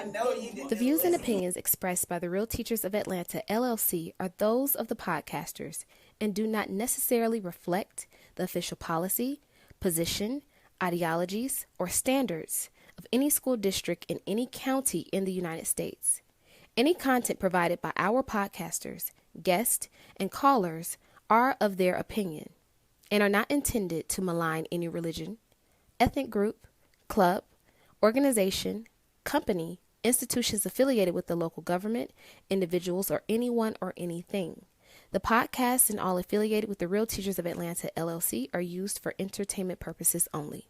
I know you did. The views and opinions expressed by the Real Teachers of Atlanta, LLC, are those of the podcasters and do not necessarily reflect the official policy, position, ideologies, or standards of any school district in any county in the United States. Any content provided by our podcasters, guests, and callers are of their opinion and are not intended to malign any religion, ethnic group, club, organization, company, institutions affiliated with the local government, individuals, or anyone or anything. The podcasts and all affiliated with the Real Teachers of Atlanta, LLC, are used for entertainment purposes only.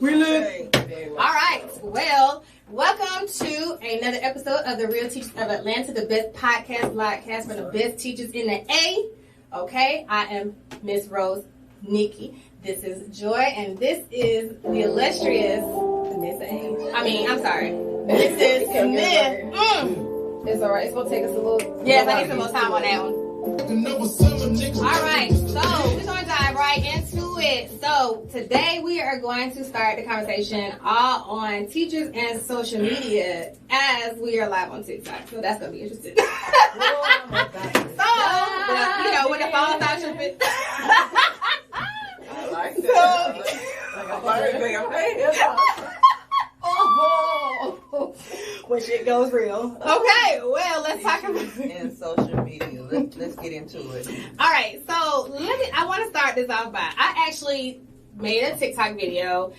Really? All right. Well, welcome to another episode of the Real Teachers of Atlanta, the best podcast for the best teachers in the A. Okay, I am Miss Rose Nikki. This is Joy, and this is the illustrious Miss A. I'm sorry. This is Smith. It's all right. It's gonna take us a little. Yes, I need some more time on that one. All right, so we're gonna dive right into it. So today we are going to start the conversation all on teachers and social media, as we are live on TikTok. So that's gonna be interesting. When the phone starts tripping. I like that. When shit goes real. Okay, well, let's talk about in social media. Let's get into it. All right, so I want to start this off by, I actually made a TikTok video,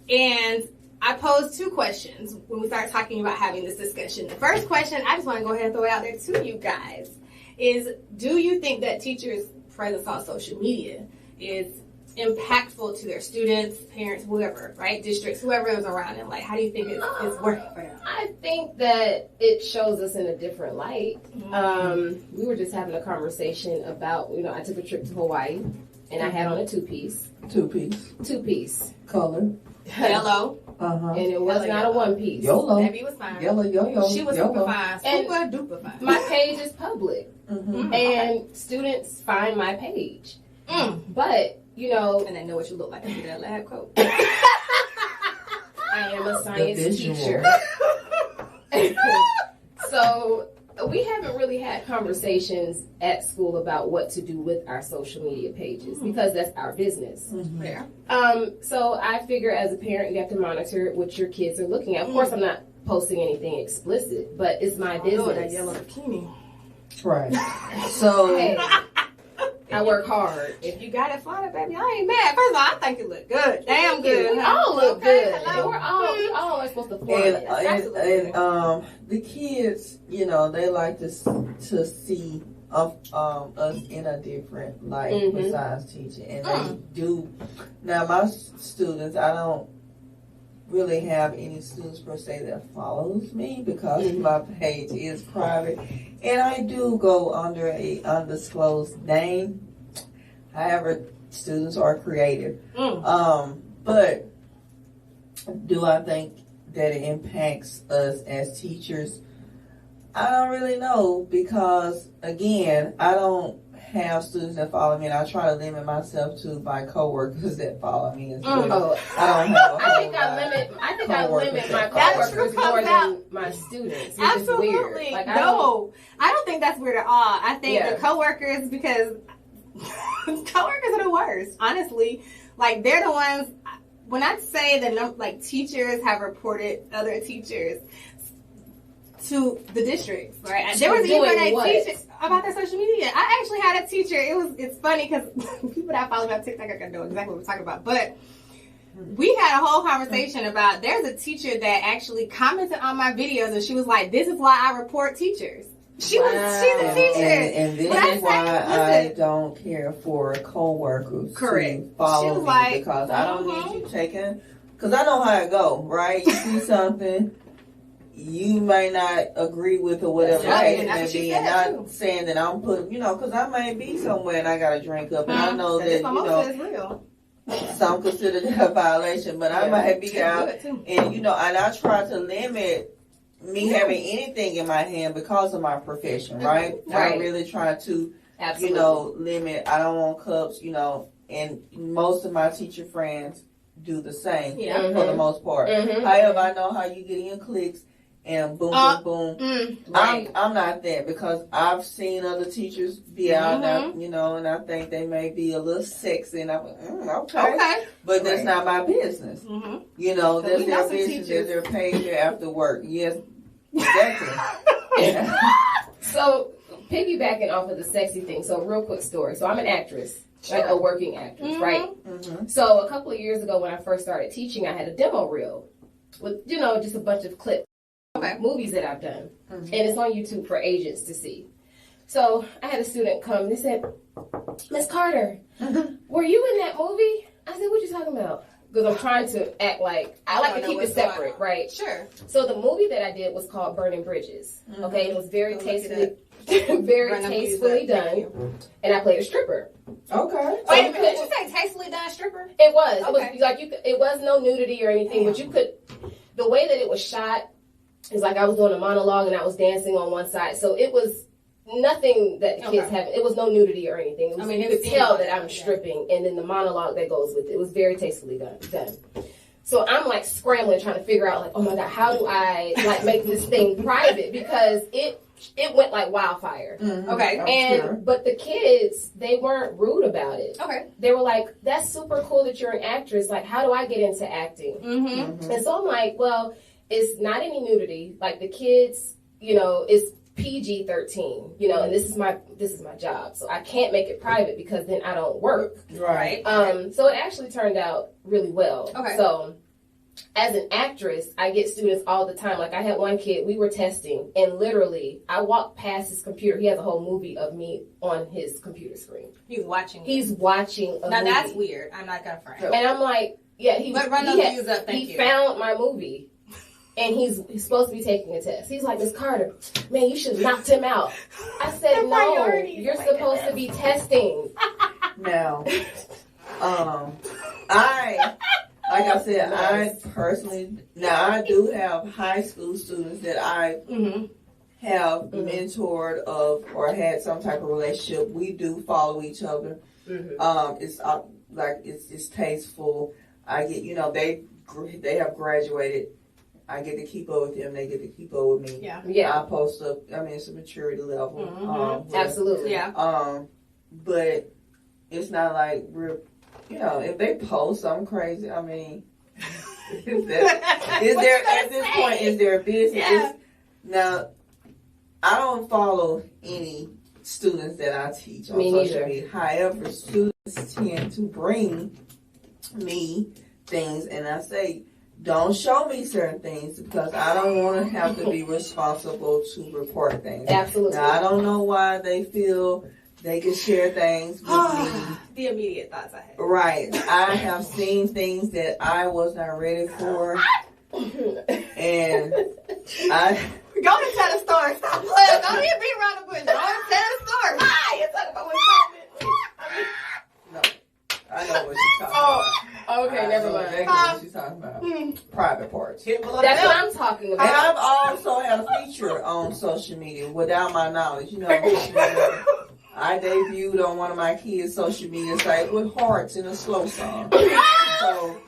and I posed two questions when we started talking about having this discussion. The first question, I just want to go ahead and throw it out there to you guys, is do you think that teachers' presence on social media is impactful to their students, parents, whoever, right? Districts, whoever is around them? Like, how do you think it's working for them? I think that it shows us in a different light. Mm-hmm. We were just having a conversation about, I took a trip to Hawaii, and I had on a two-piece. Two-piece. Color. Yellow. Uh-huh. And it was not a one-piece. YOLO. Maybe was fine. Yellow, yo-yo. She was YOLO. super fine. Super duper fine. My page is public. Mm-hmm. And students find my page. But, and they know what you look like under that lab coat. I am a science teacher. So we haven't really had conversations at school about what to do with our social media pages because that's our business. Mm-hmm. Yeah. So I figure as a parent, you have to monitor what your kids are looking at. Of course, I'm not posting anything explicit, but it's my business. That yellow bikini. Right. So hey, I work hard. If you got it flying, baby, I ain't mad. First of all, I think you look good. Damn good. We all look good. Hello. We all are supposed to fly. and the kids, they like to see us in a different light besides teaching, and they do. Now, my students, I don't really have any students per se that follows me because my page is private, and I do go under a undisclosed name. However, students are creative. But do I think that it impacts us as teachers? I don't really know because, again, I don't have students that follow me, and I try to limit myself to my coworkers that follow me as well. I don't have I think I limit my coworkers more than my students. Absolutely. Is weird. Like, I don't think that's weird at all. I think the coworkers, because coworkers are the worst, honestly. Like, they're the ones, when I say that teachers have reported other teachers to the districts, right? There was even a teacher about their social media. I actually had a teacher. It's funny because people that follow me on TikTok are gonna know exactly what we're talking about. But we had a whole conversation about there's a teacher that actually commented on my videos, and she was like, "This is why I report teachers." She's a teacher, and this is why I don't care for coworkers to follow me because I don't need you taking. Because I know how it go, right? You see something. You may not agree with or whatever case may be, and not saying that I'm putting, because I may be somewhere and I got to drink up, and I know that, some consider that a violation, but I might be out, and, and I try to limit me having anything in my hand because of my profession, right? I really try to, limit. I don't want cups, and most of my teacher friends do the same for the most part. However, I know how you get in cliques. and boom, boom, boom. Right. I'm not that, because I've seen other teachers be out now, you know, and I think they may be a little sexy, and I'm like, okay. But that's not my business. You know, that's their business, that's their pay after work. Yes, exactly. So, piggybacking off of the sexy thing, so real quick story. So I'm an actress, like a working actress, right? So a couple of years ago when I first started teaching, I had a demo reel with, you know, just a bunch of clips. Movies that I've done, and it's on YouTube for agents to see. So I had a student come and they said, "Miss Carter, were you in that movie?" I said, "What you talking about?" Because I'm trying to act like I like to keep it separate, right? Sure. So the movie that I did was called Burning Bridges. Okay, it was very tastefully done, and I played a stripper. Okay. Wait a minute, did you say tastefully done stripper? It was. It was like it was no nudity or anything, but you could. The way that it was shot. It's like I was doing a monologue and I was dancing on one side. So it was nothing that the kids have. It was no nudity or anything. It was, you could tell that I'm stripping, and then the monologue that goes with it. It was very tastefully done. So I'm like scrambling, trying to figure out like, oh my God, how do I like make this thing private? Because it went like wildfire. Okay. But the kids, they weren't rude about it. Okay. They were like, that's super cool that you're an actress. Like, how do I get into acting? And so I'm like, well, it's not any nudity. Like the kids, you know, it's PG-13, you know, and this is my job. So I can't make it private because then I don't work. Right. So it actually turned out really well. Okay. So as an actress, I get students all the time. Like I had one kid, we were testing, and literally I walked past his computer. He has a whole movie of me on his computer screen. He's watching. He's watching a movie. Now that's weird. I'm not gonna front. And I'm like, yeah, he found my movie. And he's supposed to be taking a test. He's like, Miss Carter, man, you should have knocked him out. I said, no, you're supposed to be testing. Now, I personally, now I do have high school students that I have mentored or had some type of relationship. We do follow each other. It's tasteful. I get, you know, they have graduated. I get to keep up with them. They get to keep up with me. Yeah. I post up. I mean, it's a maturity level. Absolutely. Yeah. But it's not like we're, you know, if they post something crazy, I mean, is there at this point, is there a business? Yeah. Now, I don't follow any students that I teach on social media. However, students tend to bring me things, and I say, don't show me certain things because I don't want to have to be responsible to report things. Absolutely. Now, I don't know why they feel they can share things with me. The immediate thoughts I had. Right. I have seen things that I was not ready for. And I... Go and tell the story. Stop playing. Don't even beat around the bush. Go and tell the story. Why? You're talking about what No. I know what she's talking about. Okay, never mind. Exactly what she's talking about. Private parts. That's what I'm talking about. And I've also had a feature on social media without my knowledge. You know, I debuted on one of my kids' social media sites with hearts in a slow song. So,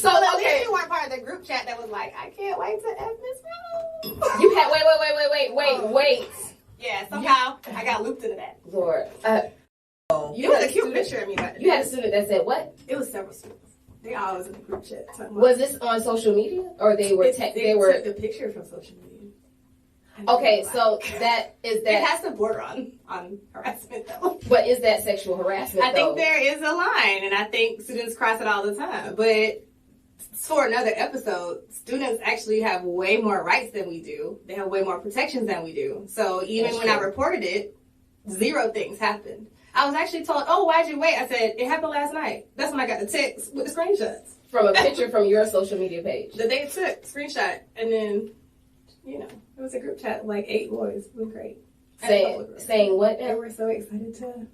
So at least you weren't part of the group chat that was like, I can't wait to F this room. You had wait. Yeah, somehow I got looped into that. Lord. You had a cute picture of me. You had a student that said what? It was several students. They all was in the group chat. Was this on social media, or they were? They took the picture from social media. Okay, so that is that. It has to border on harassment, though. But is that sexual harassment? I think there is a line, and I think students cross it all the time. But for another episode, students actually have way more rights than we do. They have way more protections than we do. So even when I reported it, 0 things happened. I was actually told, "Oh, why'd you wait?" I said, "It happened last night." That's when I got the text with the screenshots from a picture from your social media page that they took screenshot, and then it was a group chat of like 8 boys. It was great. Saying what? They were so excited to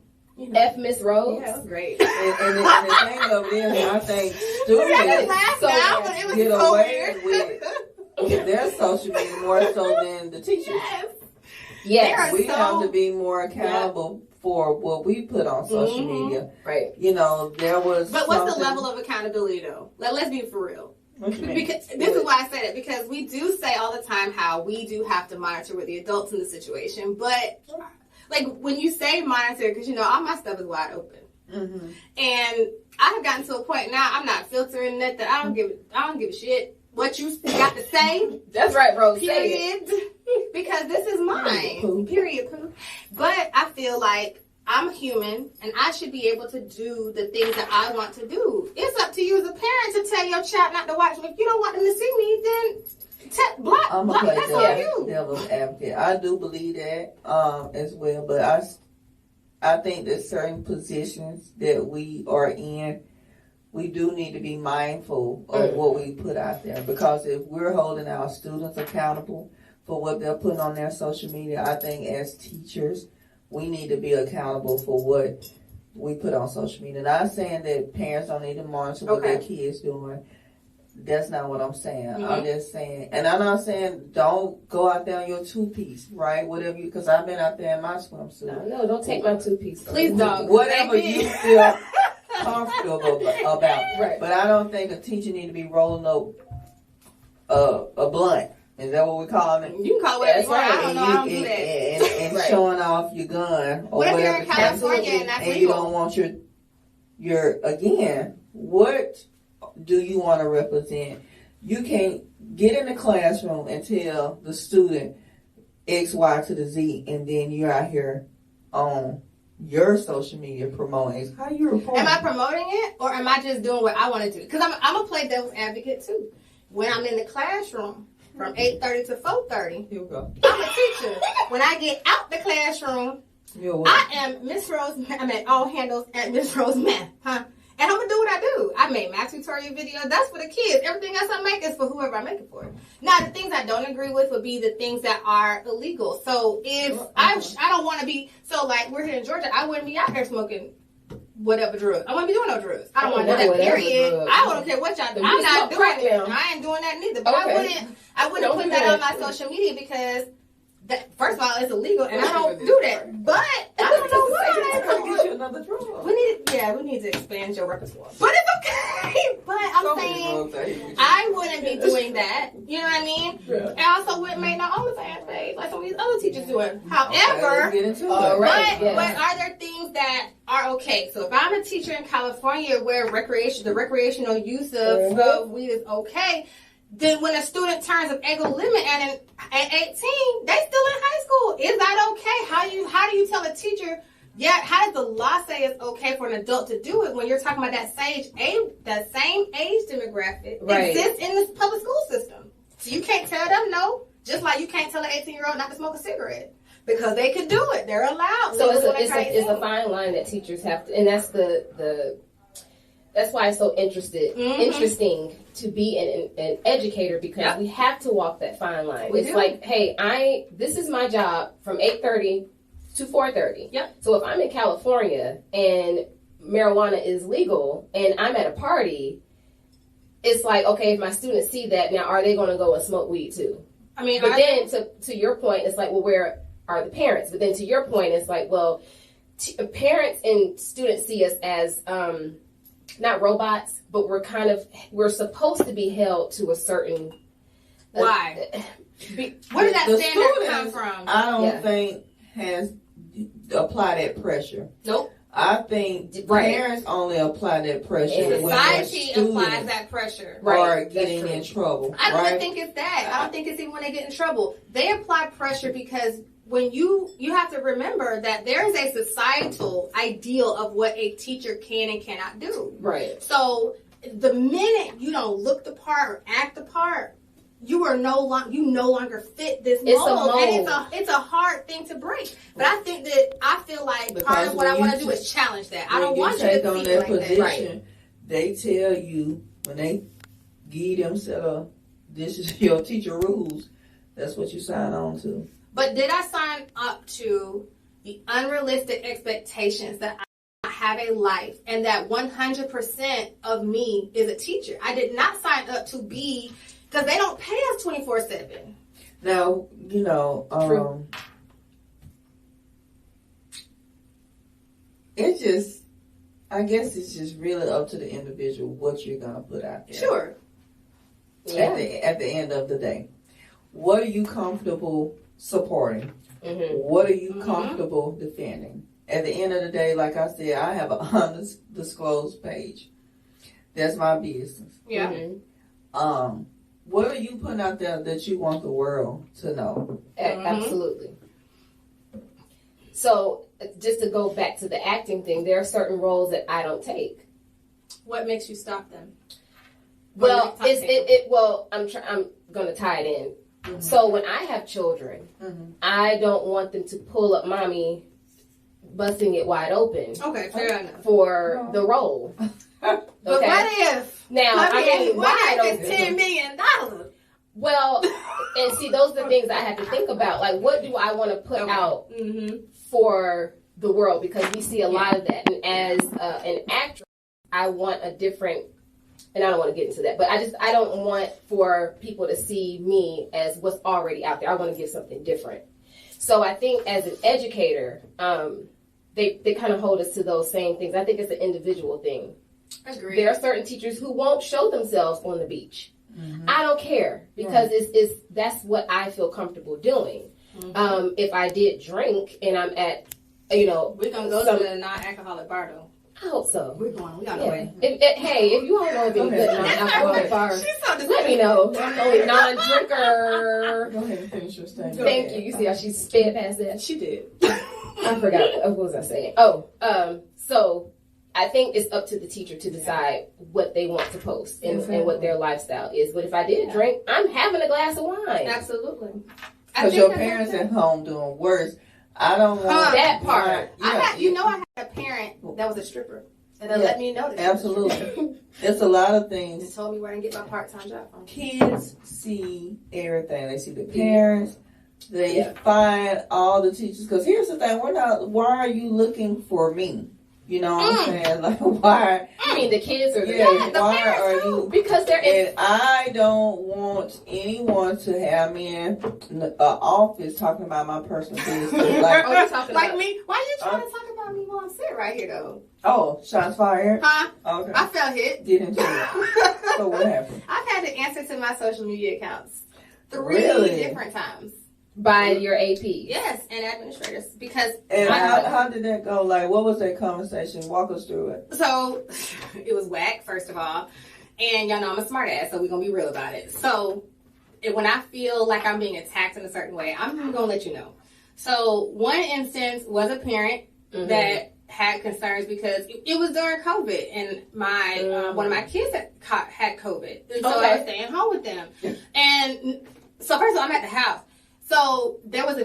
F Miss Rose. Yeah, it was great. and the thing of it is, I think students get away with their social media more so than the teachers. Yes. We have to be more accountable for what we put on social media. Right. You know, there was. But what's the level of accountability, though? Let's be for real. What you mean? Because this is why I said it, because we do say all the time how we do have to monitor with the adults in the situation, but like when you say monitor, because all my stuff is wide open, and I have gotten to a point now I'm not filtering nothing. I don't give a shit what you got to say. That's right, bro. Period. Because this is mine. Period. But I feel like I'm a human, and I should be able to do the things that I want to do. It's up to you as a parent to tell your child not to watch me. If you don't want them to see me, then block. I'm gonna play That's on you. devil's advocate. I do believe that as well, but I think that certain positions that we are in, we do need to be mindful of what we put out there, because if we're holding our students accountable for what they're putting on their social media, I think as teachers, we need to be accountable for what we put on social media. Not saying that parents don't need to monitor what their kids doing. That's not what I'm saying. I'm just saying, and I'm not saying don't go out there on your two-piece, right? Whatever you, because I've been out there in my swimsuit. No, don't take my two-piece. Please don't. Whatever you feel comfortable about. Right. But I don't think a teacher need to be rolling up a blunt. Is that what we call it? You can call it whatever you want. I don't know. I don't do that. And showing off your gun or what if whatever. you're in California and that's and legal? you don't want your again, what do you want to represent? You can't get in the classroom and tell the student X, Y to the Z, and then you're out here on your social media promoting. How you reporting? Am I promoting it, or am I just doing what I want to do? Because I'm a play devil's advocate too. When I'm in the classroom from 8:30 to 4:30, Here we go. I'm a teacher. When I get out the classroom, I am Miss Rose. I'm at all handles at Miss Rose Math, huh? And I'm gonna do what I do. I made math tutorial videos. That's for the kids. Everything else I make is for whoever I make it for. Now, the things I don't agree with would be the things that are illegal. So if I don't want to be, so like we're here in Georgia, I wouldn't be out there smoking whatever drug. I wouldn't be doing no drugs. I don't want to do that. Period. I don't care what y'all do. I'm not doing it. I ain't doing that neither. But I wouldn't put that on my social media because. First of all, it's illegal, and I don't do that. But I don't know why. Get you another drug. We need to expand your repertoire. But it's okay. But I'm saying I wouldn't be doing that. You know what I mean? Yeah. I also wouldn't make no OnlyFans page like some of these other teachers doing. However, but are there things that are okay? So if I'm a teacher in California where the recreational use of weed is okay. Then when a student turns of age limit and at 18, they still in high school. Is that okay? How do you tell a teacher, how does the law say it's okay for an adult to do it when you're talking about that same age demographic exists in the public school system? So you can't tell them no, just like you can't tell an 18-year-old not to smoke a cigarette. Because they can do it. They're allowed. So it's a fine line that teachers have to, and that's that's why it's so interesting to be an educator, because we have to walk that fine line. It's like, hey, this is my job from 8:30 to 4:30. Yep. So if I'm in California and marijuana is legal and I'm at a party, it's like, okay, if my students see that, now are they going to go and smoke weed too? I mean, but then to your point, it's like, well, where are the parents? But then to your point, it's like, well, parents and students see us as not robots, but we're supposed to be held to a certain. Why? Where did that standard come from? I don't think has applied that pressure. Nope. I think parents only apply that pressure when society applies that pressure. Or getting in trouble. I don't think it's that. I don't think it's even when they get in trouble. They apply pressure because when you have to remember that there is a societal ideal of what a teacher can and cannot do. Right. So the minute you don't look the part or act the part, you no longer fit this mold. And it's a hard thing to break. But I think that I feel like part of what I want to do is challenge that. I don't want you to take on think that like position. That. They tell you when they give them set up, this is your teacher rules. That's what you sign on to. But did I sign up to the unrealistic expectations that I have a life and that 100% of me is a teacher? I did not sign up to be, because they don't pay us 24/7. Now, I guess it's just really up to the individual what you're going to put out there. Sure. at the end of the day. What are you comfortable supporting? What are you comfortable defending? At the end of the day, like I said, I have an undisclosed page. That's my business. Yeah. What are you putting out there that you want the world to know? Absolutely. So, just to go back to the acting thing, there are certain roles that I don't take. What makes you stop them? Well, I'm going to tie it in. So when I have children, I don't want them to pull up mommy, busting it wide open. Okay, fair enough. For the role. But what if? Now, what if it's $10 million? Well, and see, those are the things I have to think about. Like, what do I want to put out for the world? Because we see a lot of that. And as an actress, I want a different, and I don't want to get into that, but I don't want for people to see me as what's already out there. I want to give something different. So I think as an educator, they kind of hold us to those same things. I think it's an individual thing. Agreed. There are certain teachers who won't show themselves on the beach. I don't care because it's that's what I feel comfortable doing. If I did drink and I'm at, we're gonna go to a non-alcoholic bar though. I hope so. We're going. We got to wait. If you don't know of any good non-alcoholic bars, let me know. I'm the only non-drinker. Go ahead and finish your statement. Thank you. You see how she sped past that? She did. I forgot. What was I saying? So I think it's up to the teacher to decide what they want to post and what their lifestyle is. But if I did drink, I'm having a glass of wine. Absolutely. Because your parents at home doing worse. I don't want that part. I had a parent that was a stripper. And they let me know that. Absolutely. It's a lot of things. They told me where I can get my part-time job from. Kids see everything. They see the parents. They find all the teachers. Because here's the thing. Why are you looking for me? You know what I'm saying? Like, why? I mean, the kids are why are you? Because they're in. And I don't want anyone to have me in an office talking about my personal business. Like, like me? Why are you trying to talk about me while I'm sitting right here, though? Oh, shots fired? Huh? Okay. I felt hit. Get into it. So what happened? I've had to answer to my social media accounts 3 different times. By your AP. Yes, and administrators. Because how did that go? Like, what was that conversation? Walk us through it. So, it was whack, first of all. And y'all know I'm a smart ass, so we're going to be real about it. So, when I feel like I'm being attacked in a certain way, I'm going to let you know. So, one instance was a parent that had concerns because it was during COVID, and my one of my kids had COVID. And so I was staying home with them. And so, first of all, I'm at the house. So there was a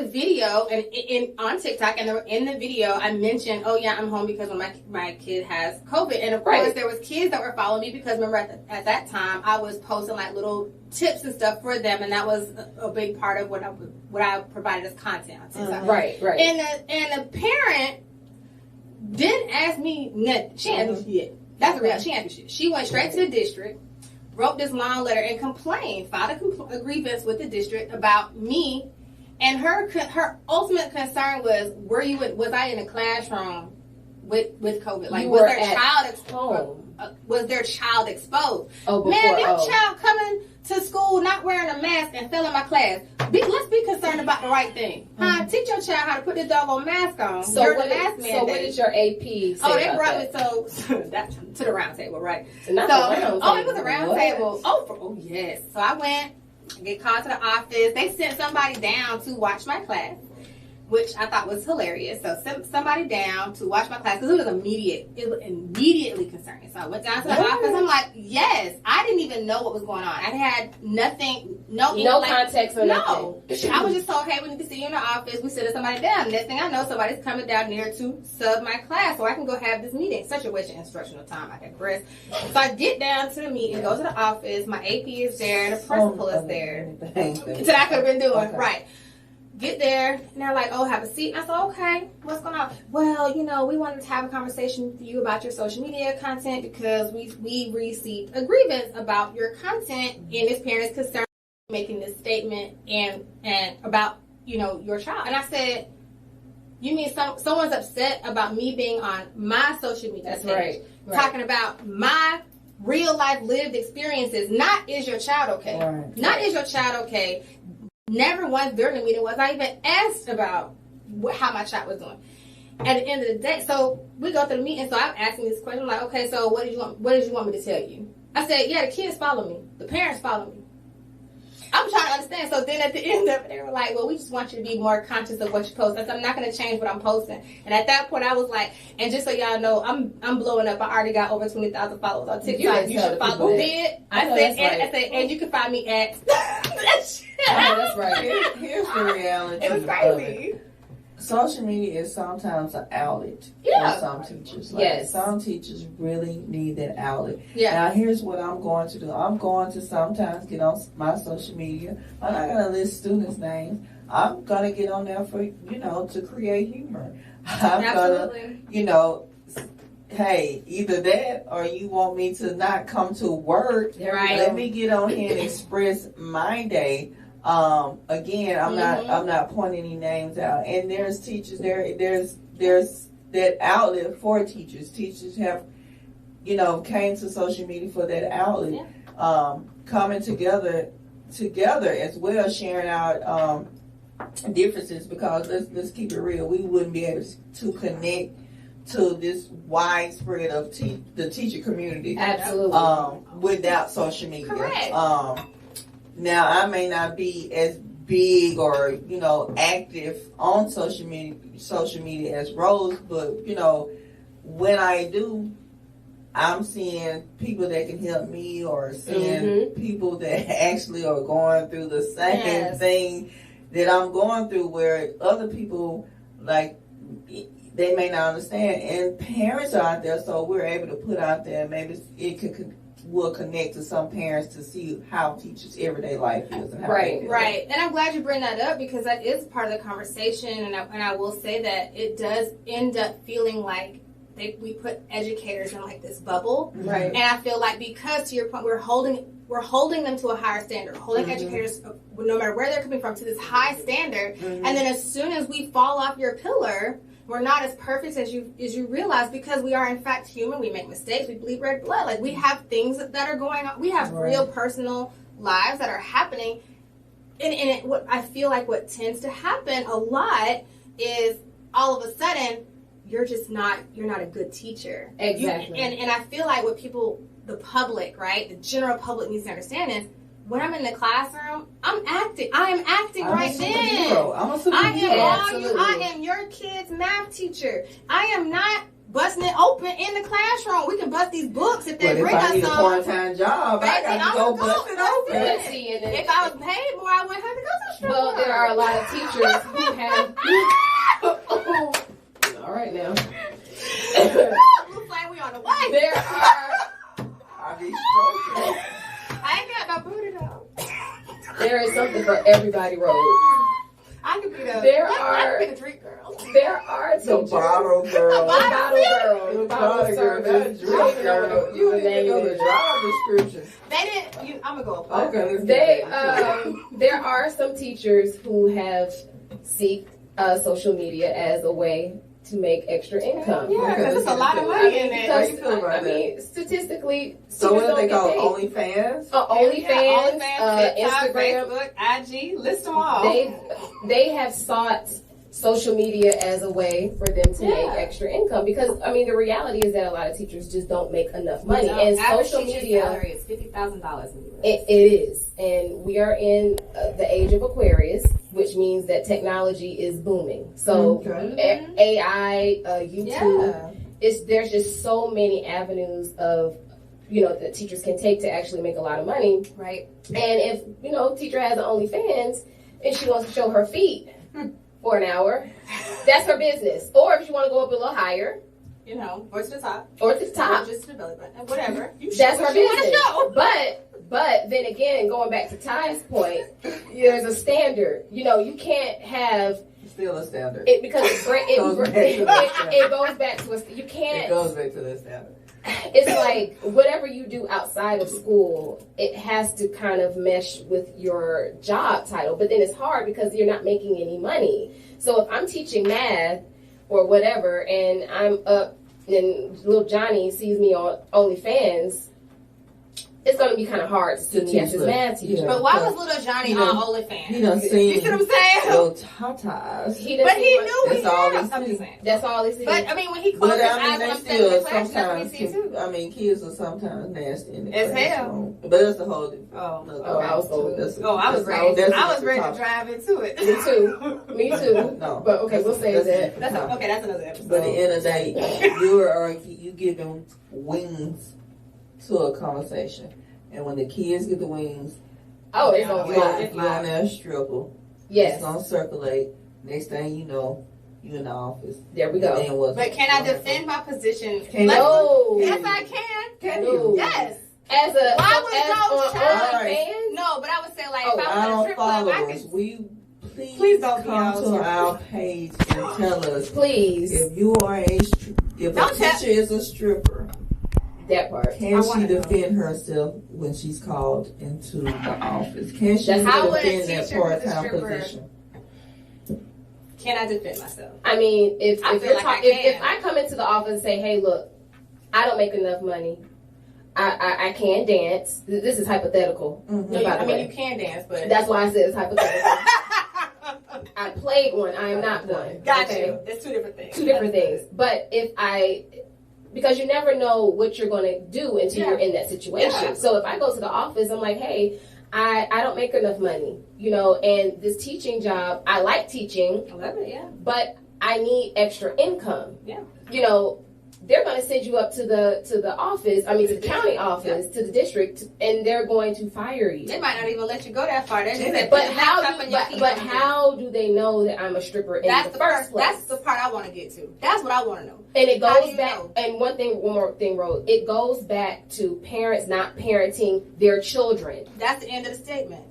video and on TikTok, and in the video I mentioned, oh yeah, I'm home because my kid has COVID, and of course there was kids that were following me because remember at that time I was posting like little tips and stuff for them, and that was a big part of what I provided as content on TikTok. Right. And the parent didn't ask me nothing. She asked me shit. That's the real. She asked me shit. She went straight to the district. Wrote this long letter and filed a grievance with the district about me, and her ultimate concern was, was I in a classroom with COVID? Like, was their child exposed? Was their child exposed? Man, your child coming to school not wearing a mask and failing my class. Let's be concerned about the right thing. Teach your child how to put this doggone mask on. So what did your AP say? Oh, they brought me to the round table, right? It was a round table. Oh, yes. So I went, get called to the office. They sent somebody down to watch my class, which I thought was hilarious. So sent somebody down to watch my class because it was immediately concerning. So I went down to the office. I'm like, yes, I didn't even know what was going on. I had nothing, no context or nothing. I was just told, hey, we need to see you in the office. We sent somebody down. Next thing I know, somebody's coming down there to sub my class so I can go have this meeting. Such a waste of instructional time. I digress. So I get down to the meeting, go to the office. My AP is there, the principal is there. That's what I could have been doing. Okay. Right. Get there, and they're like, oh, have a seat. And I said, okay, what's going on? Well, we wanted to have a conversation with you about your social media content because we received a grievance about your content, and this parent is concerned making this statement and about, your child. And I said, you mean someone's upset about me being on my social media page, talking about my real life lived experiences. Not is your child okay? Right. Not is your child okay? Never once during the meeting was I even asked about how my child was doing. At the end of the day, so we go through the meeting. So I'm asking this question, like, okay, so what did you want me to tell you? I said, yeah, the kids follow me, the parents follow me. I'm trying to understand. So then at the end of it, they were like, well, we just want you to be more conscious of what you post. I said, I'm not going to change what I'm posting. And at that point, I was like, and just so y'all know, I'm blowing up. I already got over 20,000 followers on TikTok. You should follow me. I said, and you can find me at. That's right. Here's the reality. It was crazy. Social media is sometimes an outlet for some teachers. Yes. Some teachers really need that outlet. Yeah. Now, here's what I'm going to do. I'm going to sometimes get on my social media. I'm not going to list students' names. I'm going to get on there for, to create humor. I'm going to, hey, either that or you want me to not come to work. Right. Let me get on here and express my day. Again, I'm not pointing any names out. And there's teachers there's that outlet for teachers. Teachers have, came to social media for that outlet. Yeah. Coming together as well, sharing our differences, because let's keep it real. We wouldn't be able to connect to this widespread of the teacher community. Absolutely. Without social media. Correct. Now, I may not be as big or, active on social media as Rose, but, when I do, I'm seeing people that can help me, or seeing people that actually are going through the same thing that I'm going through, where other people, like, they may not understand. And parents are out there, so we're able to put out there, maybe it will connect to some parents to see how teachers' everyday life is. And how right. And I'm glad you bring that up, because that is part of the conversation. And I will say that it does end up feeling like we put educators in like this bubble. Right. And I feel like, because to your point, we're holding them to a higher standard, holding educators, no matter where they're coming from, to this high standard. And then as soon as we fall off your pillar, we're not as perfect as you realize, because we are in fact human. We make mistakes. We bleed red blood. Like, we have things that are going on. We have real personal lives that are happening. And what I feel like what tends to happen a lot is, all of a sudden, you're not a good teacher. Exactly. And I feel like what the public, right, the general public needs to understand is, when I'm in the classroom, I am acting right then. I'm a superhero. I am your kid's math teacher. I am not busting it open in the classroom. We can bust these books if they bring us some. If I need a part-time job, I got to go bust it open. If I was paid more, I wouldn't have to go to the store. Well, there are a lot of teachers who have... All right now. Looks like we on the way. There are... I be stroking. I ain't got no booty though. There is something for everybody, Rose. I could be the. I could be the drink girl. There are teachers. The bottle girl. The bottle girl. The bottle girl. That drink girl. You didn't know the job description. They didn't. I'm gonna go. Okay. There are some teachers who have seeked social media as a way to make extra income. Yeah, because it's a lot of money in it. I mean, statistically, so what do they call OnlyFans? OnlyFans, Instagram, Facebook, IG, list them all. They have sought social media as a way for them to make extra income, because I mean, the reality is that a lot of teachers just don't make enough money, and social media salary is $50,000 in the US. It is, and we are in the age of Aquarius, which means that technology is booming. So AI, YouTube, there's just so many avenues of, that teachers can take to actually make a lot of money. Right. And if, teacher has an OnlyFans and she wants to show her feet for an hour, that's her business. Or if she want to go up a little higher, or to the top. Or to the top. Or just to the belly button. Whatever. That's her business. But then again, going back to Ty's point, there's a standard. You can't have still a standard. Because it goes back to you can't. It goes back to the standard. It's like whatever you do outside of school, it has to kind of mesh with your job title. But then it's hard because you're not making any money. So if I'm teaching math or whatever, and I'm up, and little Johnny sees me on OnlyFans, it's going to be kind of hard to see me as his math teacher. Yeah. But why was little Johnny on OnlyFans? He done seen you see what I'm saying? little tatas. But he knew That's all he he had. I'm see. just saying. That's all he sees. But I mean, when he closed his eyes when I'm sitting in the class, that's what he sees too. I mean, kids are sometimes nasty in the As classroom. But that's the whole different. I was ready to drive into it. Me too. No. But okay, we'll say that. That's another episode. But at the end of the day, you giving wings to a conversation. And when the kids get the wings, it's gonna fly. you're on that stripper. Yes. It's gonna circulate. Next thing you know, you're in the office. There we go. But can I defend my position? No. Yes, I can. Can you? Yes. As a Why was no child right. No, but I would say like if I Our was a strip club, I followers, could. please don't come be to our page and tell us. Please. If you are a teacher is a stripper, that part. Can she defend herself when she's called into the office? Can she defend that part-time position? Can I defend myself? I mean, if I come into the office and say, hey, look, I don't make enough money. I can't dance. This is hypothetical. Mm-hmm. You can dance, but that's why I said it's hypothetical. I played one. I am not one. Got you. It's two different things. Two different things. But because you never know what you're going to do until you're in that situation. Yeah. So if I go to the office, I'm like, hey, I don't make enough money, and this teaching job, I like teaching. I love it, yeah. But I need extra income. Yeah. They're going to send you up to the office, to the county office, to the district, and they're going to fire you. They might not even let you go that far. But how do they know that I'm a stripper in the first place? That's the part I want to get to. That's what I want to know. And it goes back, and one more thing, Rose, it goes back to parents not parenting their children. That's the end of the statement.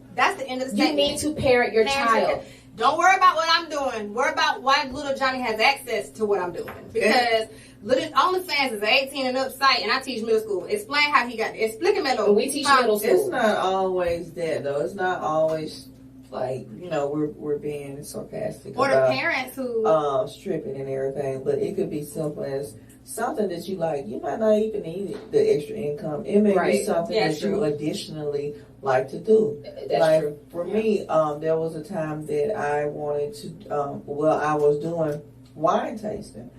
You need to parent your child. Don't worry about what I'm doing. Worry about why little Johnny has access to what I'm doing. Because OnlyFans is an 18 and up site, and I teach middle school. Explain how he got it. Explíquemelo. We teach middle school. It's not always that, though. It's not always like, we're being sarcastic or about the parents who stripping and everything. But it could be simple as something that you like. You might not even need the extra income. It may be something that you additionally like to do. That's true. For me, there was a time that I wanted to. I was doing wine tasting.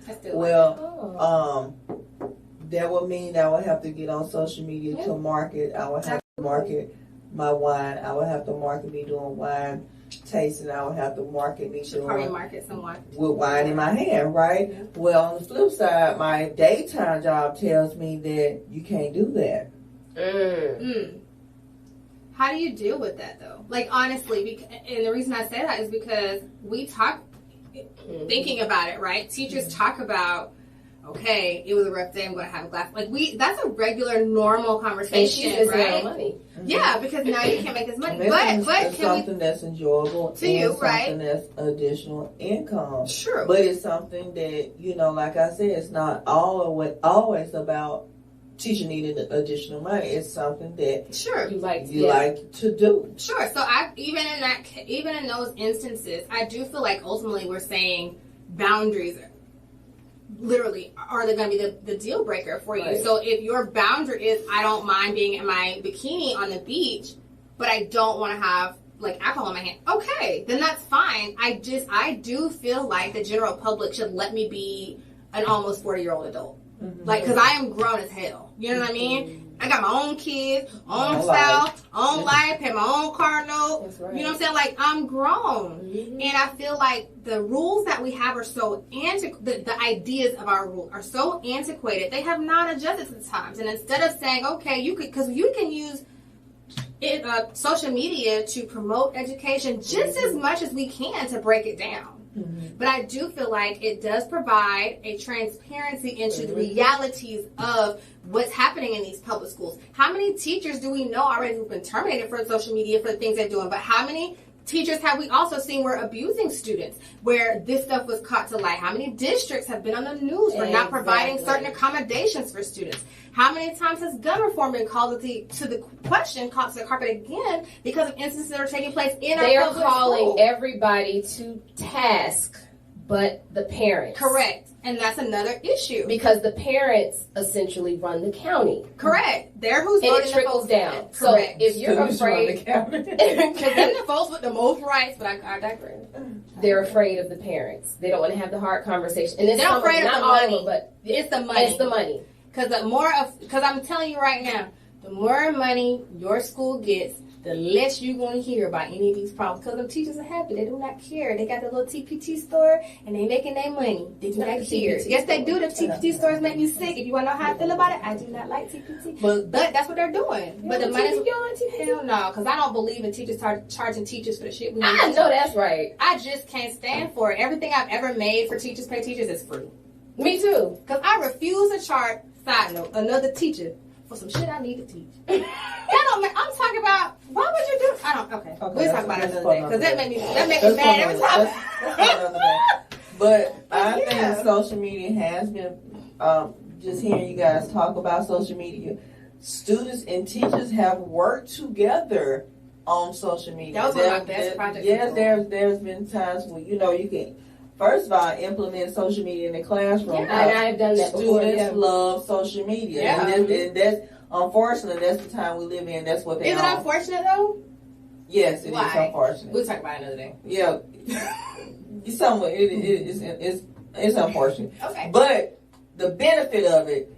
That would mean I would have to get on social media to market. I would have to market my wine. I would have to market me doing wine tasting. I would have to market me doing with wine in my hand, right? Yeah. Well, on the flip side, my daytime job tells me that you can't do that. How do you deal with that, though? Like, honestly, and the reason I say that is because we talk, thinking about it, right? Teachers talk about, okay, it was a rough day, I'm going to have a glass. Like, that's a regular, normal conversation, right? Money. Yeah, because now you can't make this money. But it's something that's enjoyable to you, right? Something that's additional income. True. But it's something that, like I said, it's not always about teacher needing additional money. It's something that you like to do. Sure. So even in those instances, I do feel like ultimately we're saying boundaries literally are they going to be the deal breaker for you. Right. So if your boundary is I don't mind being in my bikini on the beach, but I don't want to have like alcohol in my hand, okay, then that's fine. I do feel like the general public should let me be an almost 40-year-old adult. Mm-hmm. Like, because I am grown as hell. You know what I mean? I got my own kids, own spouse, own life, pay my own car note. Right. You know what I'm saying? Like, I'm grown. Mm-hmm. And I feel like the rules that we have are so the ideas of our rules are so antiquated. They have not adjusted to the times. And instead of saying, okay, because you can use social media to promote education just as much as we can to break it down. Mm-hmm. But I do feel like it does provide a transparency into the realities of what's happening in these public schools. How many teachers do we know already who've been terminated for social media for the things they're doing? But how many teachers have we also seen were abusing students where this stuff was caught to light? How many districts have been on the news for not providing certain accommodations for students? How many times has gun reform been called to the question, called to the carpet again because of instances that are taking place in our public school? They are calling everybody to task but the parents. Correct. And that's another issue. Because the parents essentially run the county. Correct. They're who's and voting it trickles down. Correct. So if you're afraid, because they're the folks with the most rights, but I digress. They're afraid of the parents. They don't want to have the hard conversation. And they're afraid of the money. But it's the money. It's the money. Because I'm telling you right now, the more money your school gets, the less you're going to hear about any of these problems. Because the teachers are happy. They do not care. They got their little TPT store, and they making their money. They do not care. Yes, they do. The TPT stores make me sick. If you want to know how I feel about it, I do not like TPT. But that's what they're doing. But the money's... Hell no, because I don't believe in teachers charging teachers for the shit we need. I know that's right. I just can't stand for it. Everything I've ever made for teachers, pay teachers, is free. Me too. Because I refuse to charge, side note, another teacher for some shit I need to teach. I'm talking about, why would you do, I don't, okay. We'll talk about it another day. Because that makes me mad every time. But I think social media has been, just hearing you guys talk about social media, students and teachers have worked together on social media. That was one of my best projects. Yes, there's been times where, you can, first of all, implement social media in the classroom. Yeah, and I've done that before. Students love social media. Yeah. And that's, unfortunately, that's the time we live in. That's what they Is it unfortunate, though? Yes, it is unfortunate. We'll talk about it another day. Yeah. It's unfortunate. Okay. But the benefit of it,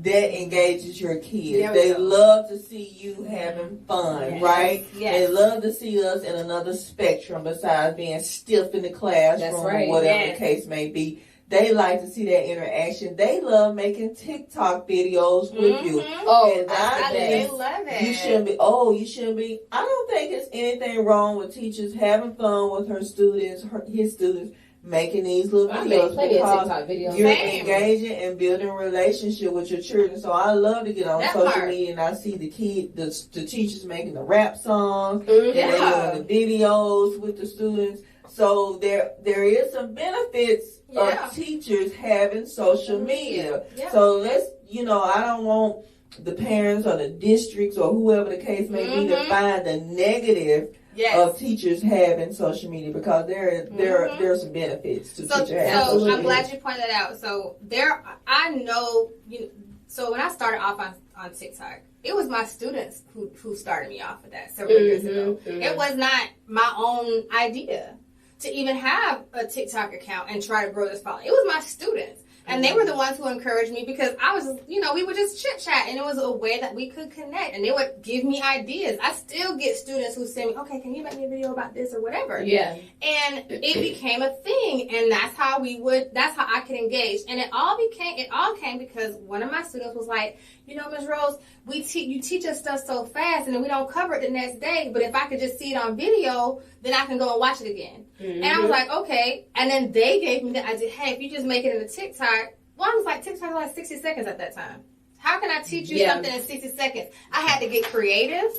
that engages your kids. They love to see you having fun, right? Yes. They love to see us in another spectrum besides being stiff in the classroom or whatever the case may be. They like to see that interaction. They love making TikTok videos with you. Oh, and they love it. You shouldn't be. I don't think it's anything wrong with teachers having fun with his students, making these little videos because you're engaging and building a relationship with your children. So I love to get on social media and I see the teachers making the rap songs and they're doing the videos with the students. So there is some benefits of teachers having social media. Yeah. So let's, I don't want the parents or the districts or whoever the case may be to find the negative of teachers having social media, because there are some benefits to teachers having social media. I'm glad you pointed that out. So I know, so when I started off on TikTok, it was my students who started me off with that several years ago. It was not my own idea to even have a TikTok account and try to grow this following. It was my students. And they were the ones who encouraged me because I was, we would just chit chat and it was a way that we could connect and they would give me ideas. I still get students who say, okay, can you make me a video about this or whatever? Yeah. And it became a thing, and that's how I could engage. And it all came because one of my students was like, Ms. Rose, you teach us stuff so fast and then we don't cover it the next day, but if I could just see it on video, then I can go and watch it again. And I was like, okay. And then they gave me the idea, hey, if you just make it in a TikTok, well, I was like, TikTok was like 60 seconds at that time. How can I teach you something in 60 seconds? I had to get creative,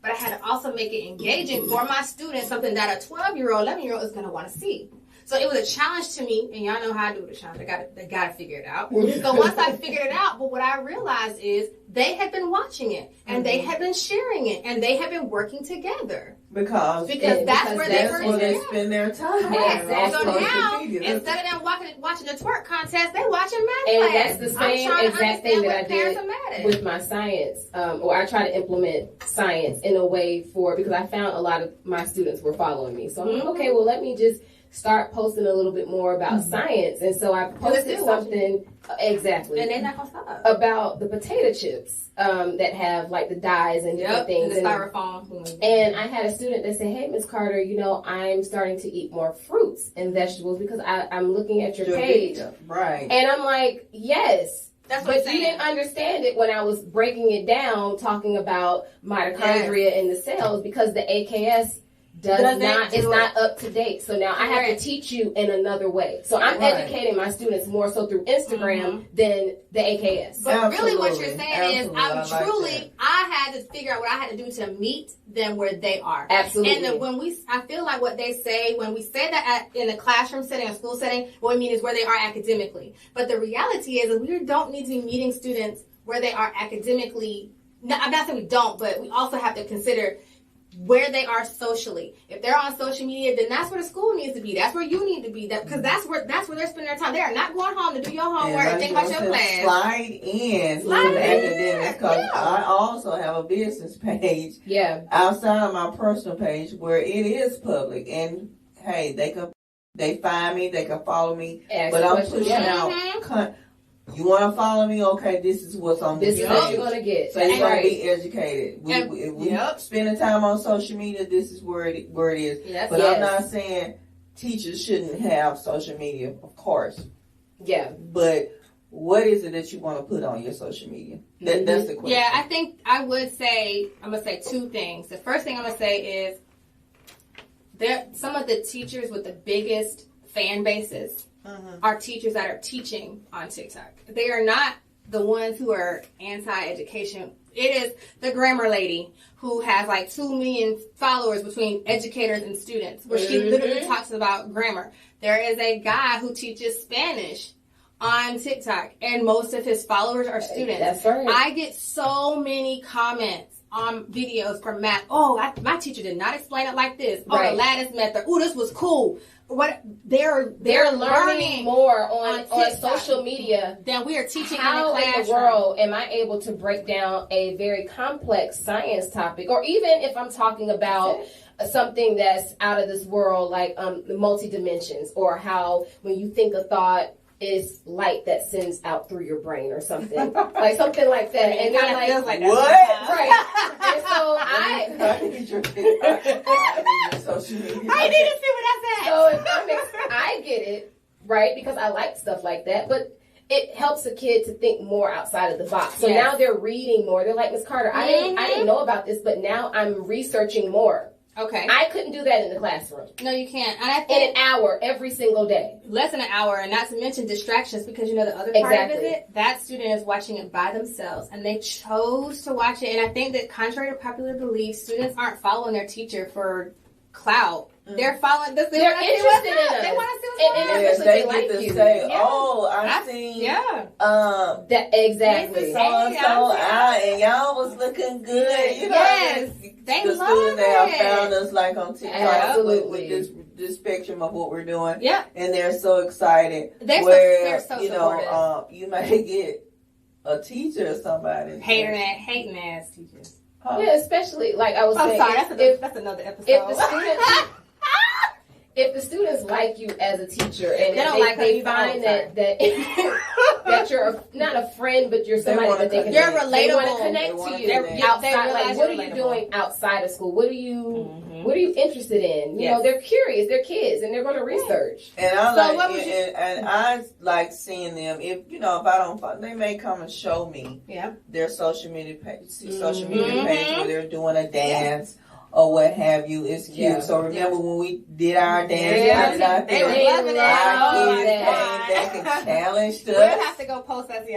but I had to also make it engaging for my students, something that a 12-year-old, 11-year-old is going to want to see. So it was a challenge to me, and y'all know how I do the challenge. They gotta figure it out. So once I figured it out, but what I realized is they had been watching it, and they had been sharing it, and they had been working together. Because that's where they spend their time. Exactly. So now, instead of them watching the twerk contest, they watching math class. And that's the same exact thing that I did with my science. Or I try to implement science in a way because I found a lot of my students were following me. So I'm like, okay, well, let me just start posting a little bit more about science. And so I posted something exactly. And they're not gonna stop. About the potato chips that have like the dyes and different things. And the styrofoam. And I had a student that said, hey, Ms. Carter, I'm starting to eat more fruits and vegetables because I'm looking at your page. Right. And I'm like, yes. That's what But you didn't understand it when I was breaking it down, talking about mitochondria in the cells, because the AKS is not up to date. So now I have to teach you in another way. So I'm educating my students more so through Instagram than the AKS. But really what you're saying is I had to figure out what I had to do to meet them where they are. Absolutely. And I feel like what they say, when we say that in a classroom setting, a school setting, what we mean is where they are academically. But the reality is that we don't need to be meeting students where they are academically. I'm not saying we don't, but we also have to consider where they are socially. If they're on social media, then that's where the school needs to be. That's where you need to be. Because that's where they're spending their time. They are not going home to do your homework and think about your class. Slide in with academics, because I also have a business page outside of my personal page where it is public. And hey, they find me, they can follow me, but I'm pushing out. You want to follow me? Okay, this is what's on this page. This is what you're going to get. So you're going to be educated. If we spending time on social media, this is where it is. Yes, but I'm not saying teachers shouldn't have social media, of course. Yeah. But what is it that you want to put on your social media? That's the question. Yeah, I think I'm going to say two things. The first thing I'm going to say is some of the teachers with the biggest fan bases are teachers that are teaching on TikTok. They are not the ones who are anti-education. It is the grammar lady who has like 2 million followers between educators and students, where she literally talks about grammar. There is a guy who teaches Spanish on TikTok, and most of his followers are students. That's right. I get so many comments on videos from math. Oh, my teacher did not explain it like this. Oh, the lattice method. Oh, this was cool. What they're learning more on social media than we are teaching how in the world am I able to break down a very complex science topic, or even if I'm talking about something that's out of this world, like the multi-dimensions, or how when you think a thought is light that sends out through your brain or something. Like something like that. And they're like, what? Right. And so I need your social media. I need to see what I said. So I get it, right? Because I like stuff like that. But it helps a kid to think more outside of the box. So now they're reading more. They're like, Ms. Carter, I didn't know about this, but now I'm researching more. Okay. I couldn't do that in the classroom. No, you can't. And I think in an hour every single day. Less than an hour, and not to mention distractions, because the other part of it, that student is watching it by themselves, and they chose to watch it. And I think that, contrary to popular belief, students aren't following their teacher for clout. They're following this. They're interested in us. They want to see what's going on. They get to say, "Oh, I've seen that exactly." And y'all was looking good. Yes, they the love students it. that have found us like on TikTok Absolutely. with this spectrum of what we're doing. Yeah, and they're so excited. They're so supportive. You might get a teacher or somebody hating ass teachers. Yeah, especially like I was saying. Sorry, that's another episode. If the students like you as a teacher, and they find that you're not a friend, but you're somebody that they can, you're relatable. They want to connect to you outside. Like, what are you doing outside of school? What are you interested in? You know, they're curious. They're kids, and they're going to research. And I like seeing them. If I don't, they may come and show me their social media page. Where they're doing a dance. Or what have you. It's cute. So remember when we did our dance, they were loving it. Our kids came back and challenged us. We'll have to go post that.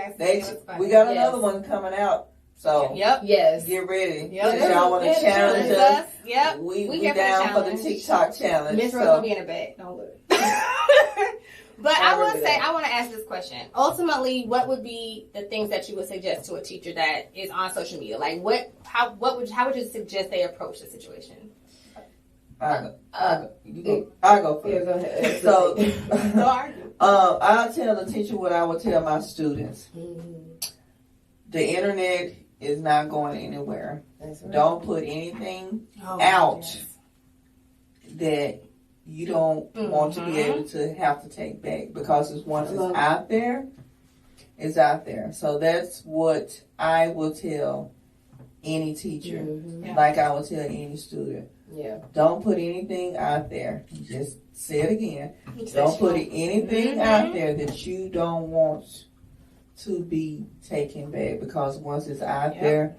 We got another one coming out. So get ready. If y'all want to challenge us, we down for the TikTok challenge. Miss Rose will be in a bed. Don't look. But I want to ask this question. Ultimately, what would be the things that you would suggest to a teacher that is on social media? Like, how would you suggest they approach the situation? I go first. Yeah, go ahead. So, don't argue. I'll tell the teacher what I would tell my students. The internet is not going anywhere. Right. Don't put anything out that you don't want to be able to have to take back, because once it's out there, it's out there. So that's what I will tell any teacher, like I will tell any student. Yeah. Don't put anything out there. Just say it again. Don't put anything out there that you don't want to be taken back, because once it's out there,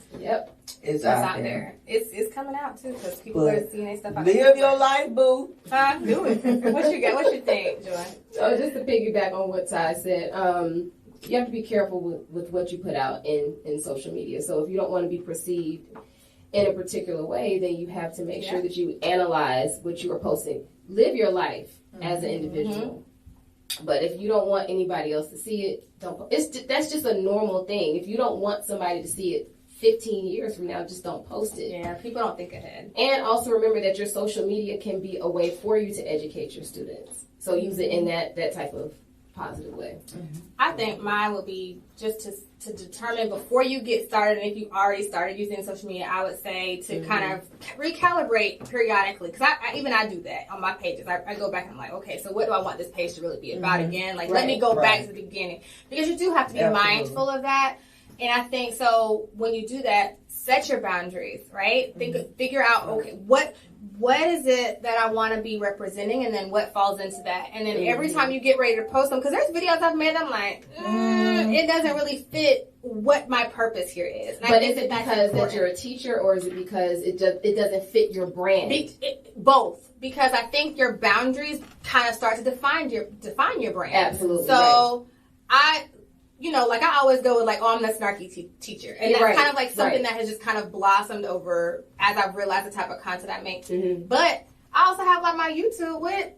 it's out there. It's coming out too, because people are seeing their stuff out. Live your life, boo. Do it. What you got? What you think, Joy? So just to piggyback on what Ty said, you have to be careful with what you put out in social media. So if you don't want to be perceived in a particular way, then you have to make sure that you analyze what you are posting. Live your life as an individual. But if you don't want anybody else to see it, don't. That's just a normal thing. If you don't want somebody to see it 15 years from now, just don't post it. Yeah, people don't think ahead. And also remember that your social media can be a way for you to educate your students. So use it in that type of positive way. I think mine would be just to determine before you get started, and if you already started using social media, I would say to kind of recalibrate periodically, because I do that on my pages. I go back and I'm like, okay, so what do I want this page to really be about again? Like, let me go back to the beginning, because you do have to be mindful of that. And I think so when you do that, set your boundaries, right? Figure out, okay, what is it that I want to be representing, and then what falls into that. And then every time you get ready to post them, because there's videos I've made, I'm like, it doesn't really fit what my purpose here is. And but is it because that you're a teacher, or is it because it doesn't fit your brand? Both. Because I think your boundaries kind of start to define your brand. Absolutely. So like I always go with like, oh, I'm the snarky teacher. And that's kind of like something that has just kind of blossomed over as I've realized the type of content I make. But I also have like my YouTube with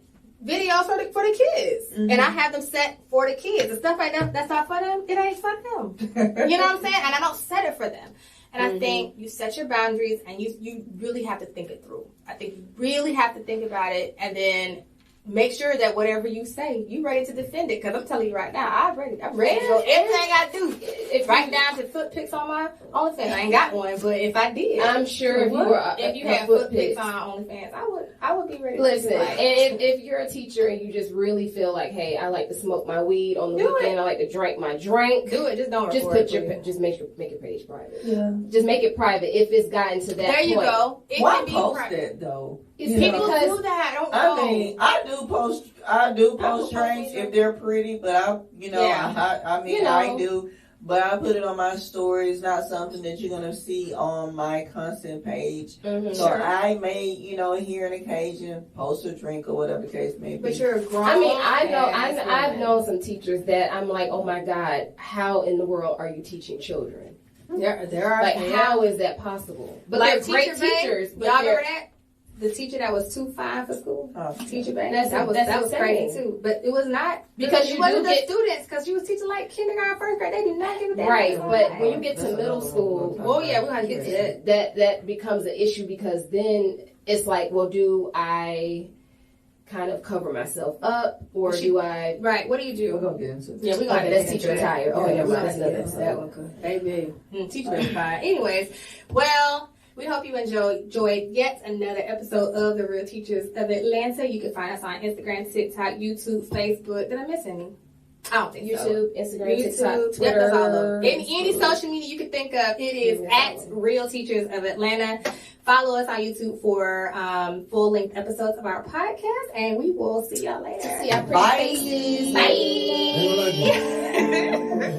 videos for the kids. And I have them set for the kids. The stuff that's not for them, it ain't for them. You know what I'm saying? And I don't set it for them. And I think you set your boundaries, and you really have to think it through. I think you really have to think about it, and then make sure that whatever you say, you ready to defend it. Because I'm telling you right now, I'm ready. I'm ready to go. Everything I do, it's right down to foot pics on my OnlyFans. I ain't got one, but if I did, I'm sure if you had foot pics on OnlyFans, I would be ready. Listen, and if you're a teacher and you just really feel like, hey, I like to smoke my weed on the weekend, I like to drink my drink. Do it. Just don't. Just make your page private. Yeah. Just make it private if it's gotten to that. There you go. Why post it though? People do that. I don't know. I mean, I do post drinks if they're pretty, but I do. But I put it on my story. It's not something that you're gonna see on my constant page. So I may, here an occasion post a drink or whatever the case may be. But you're a grown. I mean, I've known some teachers that I'm like, oh my God, how in the world are you teaching children? There are like, how is that possible? But like they're great teachers. But y'all remember that? The teacher that was too fine for school, teacher back. That was crazy too. But it was not because it wasn't the students, because she was teaching like kindergarten, first grade. They do not give a damn. Right, but when you get to middle school, we're gonna get to that. That becomes an issue, because then it's like, well, do I kind of cover myself up, or do I? Right. What do you do? We're gonna get into it. Yeah, we're gonna. That's teacher attire. Oh yeah, that's another episode. That one could. Baby, teacher attire. Anyways, well. We hope you enjoyed yet another episode of The Real Teachers of Atlanta. You can find us on Instagram, TikTok, YouTube, Facebook. Did I miss any? I don't think YouTube, so. Instagram, TikTok, Twitter. That's all of them. Any social media you can think of, it is at Real Teachers of Atlanta. Follow us on YouTube for full-length episodes of our podcast, and we will see y'all later. See y'all pretty faces. Bye.